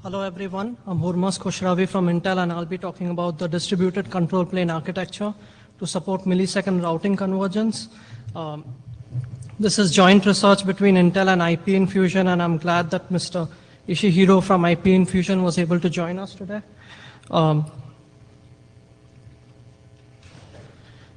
Hello everyone, I'm Hurmas Khoshravi from Intel and I'll be talking about the distributed control plane architecture to support millisecond routing convergence. This is joint research between Intel and IP Infusion, and I'm glad that Mr. Ishihiro from IP Infusion was able to join us today.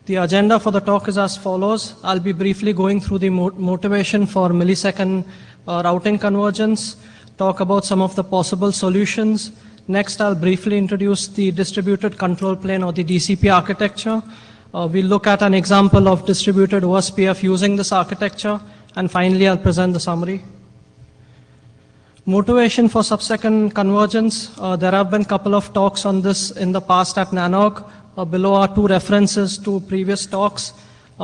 The agenda for the talk is as follows. I'll be briefly going through the motivation for millisecond routing convergence, talk about some of the possible solutions. Next, I'll briefly introduce the distributed control plane or the DCP architecture. We'll look at an example of distributed OSPF using this architecture, and finally, I'll present the summary. Motivation for sub-second convergence. There have been a couple of talks on this in the past at NANOG. Below are two references to previous talks.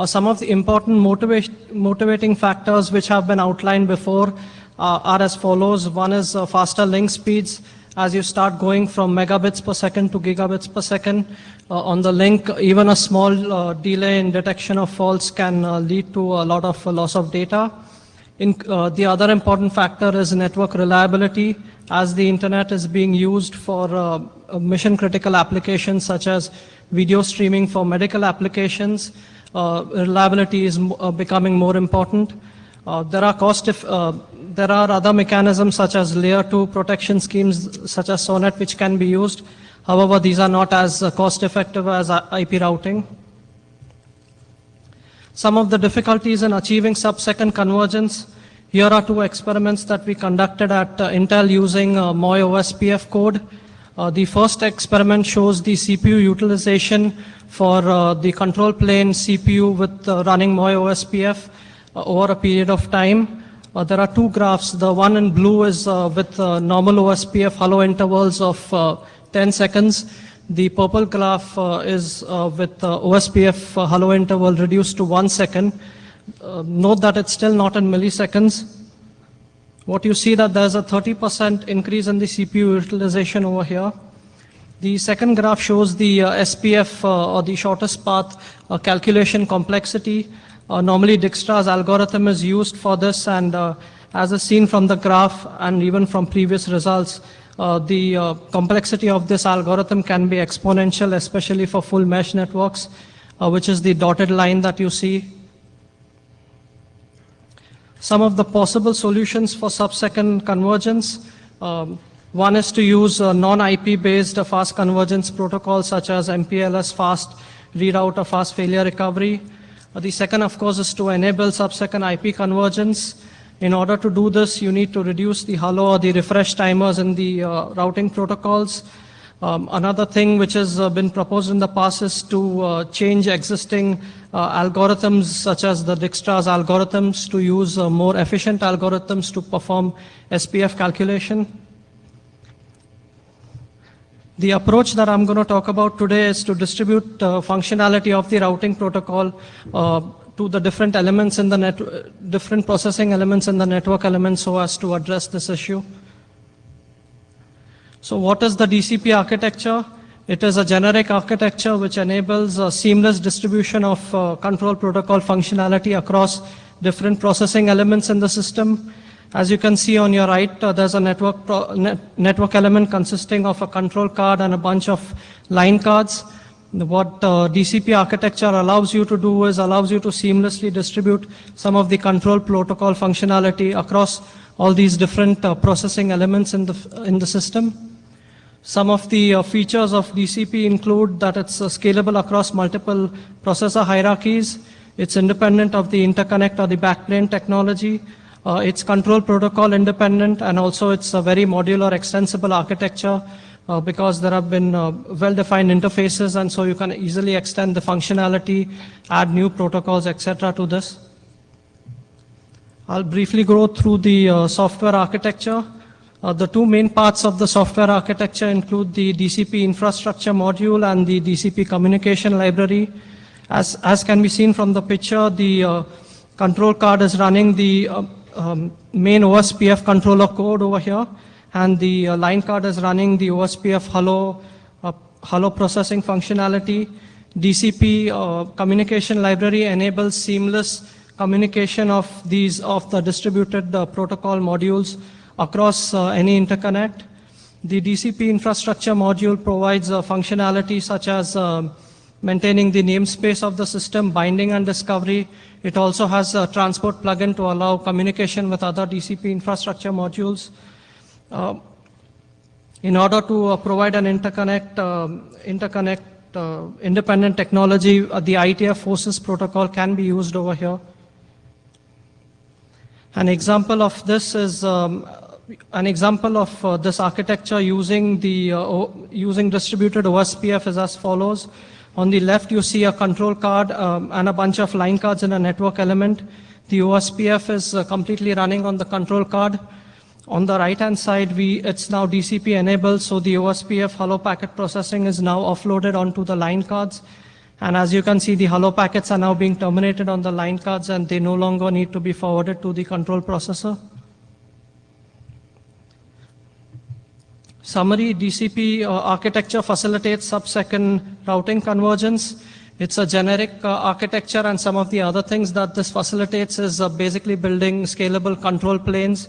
Some of the important motivating factors which have been outlined before are as follows. One is faster link speeds. As you start going from megabits per second to gigabits per second on the link, even a small delay in detection of faults can lead to a lot of loss of data. The other important factor is network reliability. As the internet is being used for mission critical applications such as video streaming for medical applications, reliability is becoming more important. There are other mechanisms such as layer 2 protection schemes such as SONET which can be used. However, these are not as cost effective as IP routing. Some of the difficulties in achieving sub-second convergence. Here are two experiments that we conducted at Intel using MOI OSPF code. The first experiment shows the CPU utilization for the control plane CPU with running MOI OSPF over a period of time. There are two graphs. The one in blue is with normal OSPF hello intervals of 10 seconds. The purple graph is with OSPF hello interval reduced to 1 second. Note that it's still not in milliseconds. What you see that there's a 30% increase in the CPU utilization over here. The second graph shows the SPF or the shortest path calculation complexity. Normally Dijkstra's algorithm is used for this, and as is seen from the graph and even from previous results, the complexity of this algorithm can be exponential, especially for full mesh networks, which is the dotted line that you see. Some of the possible solutions for sub-second convergence. One is to use non-IP based fast convergence protocols such as MPLS fast readout or fast failure recovery. The second, of course, is to enable sub-second IP convergence. In order to do this, you need to reduce the hello or the refresh timers in the routing protocols. Another thing which has been proposed in the past is to change existing algorithms such as the Dijkstra's algorithms to use more efficient algorithms to perform SPF calculation. The approach that I'm going to talk about today is to distribute functionality of the routing protocol to the different elements in the different processing elements in the network elements so as to address this issue. So what is the DCP architecture? It is a generic architecture which enables a seamless distribution of control protocol functionality across different processing elements in the system. As you can see on your right, there's a network element consisting of a control card and a bunch of line cards. What DCP architecture allows you to do is allows you to seamlessly distribute some of the control protocol functionality across all these different processing elements in the system. Some of the features of DCP include that it's scalable across multiple processor hierarchies. It's independent of the interconnect or the backplane technology. It's control protocol independent, and also it's a very modular extensible architecture because there have been well-defined interfaces, and so you can easily extend the functionality, add new protocols, etc. to this. I'll briefly go through the software architecture. The two main parts of the software architecture include the DCP infrastructure module and the DCP communication library. As can be seen from the picture, the control card is running the main OSPF controller code over here, and the line card is running the OSPF hello processing functionality. DCP communication library enables seamless communication of the distributed protocol modules across any interconnect. The DCP infrastructure module provides functionality such as maintaining the namespace of the system, binding and discovery. It also has a transport plugin to allow communication with other DCP infrastructure modules. In order to provide an interconnect independent technology, the IETF forces protocol can be used over here. An example of this is this architecture using distributed OSPF is as follows. On the left, you see a control card and a bunch of line cards in a network element. The OSPF is completely running on the control card. On the right-hand side, it's now DCP enabled, so the OSPF hello packet processing is now offloaded onto the line cards. And as you can see, the hello packets are now being terminated on the line cards, and they no longer need to be forwarded to the control processor. Summary: DCP architecture facilitates sub-second routing convergence. It's a generic architecture, and some of the other things that this facilitates is basically building scalable control planes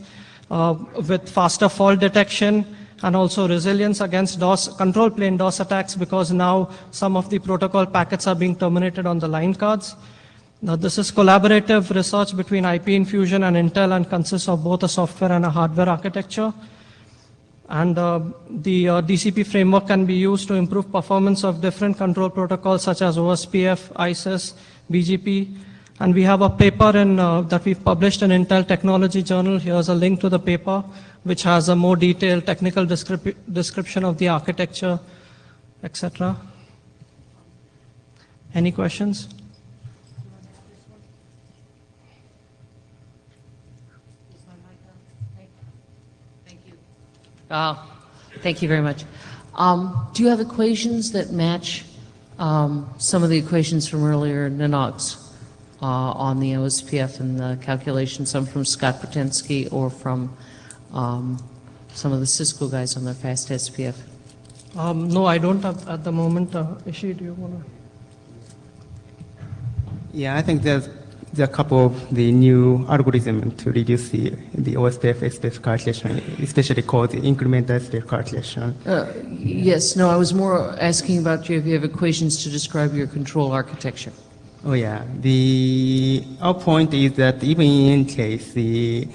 with faster fault detection and also resilience against control plane DOS attacks, because now some of the protocol packets are being terminated on the line cards. Now, this is collaborative research between IP Infusion and Intel and consists of both a software and a hardware architecture. And the DCP framework can be used to improve performance of different control protocols such as OSPF, ISIS, BGP. And we have a paper that we've published in Intel Technology Journal. Here's a link to the paper, which has a more detailed technical description of the architecture, etc. Any questions? Thank you. Thank you very much. Do you have equations that match some of the equations from earlier NANOGs on the OSPF and the calculation, some from Scott Protensky or from some of the Cisco guys on their fast SPF? No, I don't have at the moment. Ishi, do you want to? Yeah, I think there's a couple of the new algorithms to reduce the OSPF SPF calculation, especially called the incremental SPF calculation. Yes, no, I was more asking about if you have equations to describe your control architecture. Oh yeah, our point is that even in case even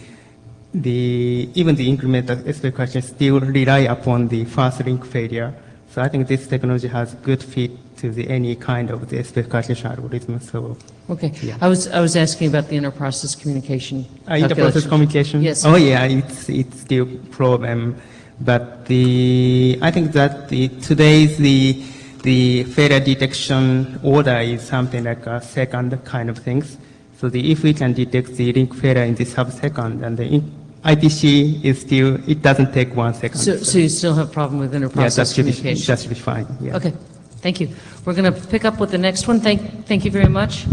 the incremental SPF calculation still rely upon the fast link failure. So I think this technology has good fit to any kind of the SPF calculation algorithm. So okay, yeah. I was asking about the interprocess communication. Interprocess communication. Yes. Oh yeah, it's still problem, but I think that today's the failure detection order is something like a second kind of things. So if we can detect the link failure in the sub-second, and the IPC is still, it doesn't take 1 second. So you still have a problem with interprocess communication? That should be fine. Yeah. Okay, thank you. We're going to pick up with the next one. Thank you very much.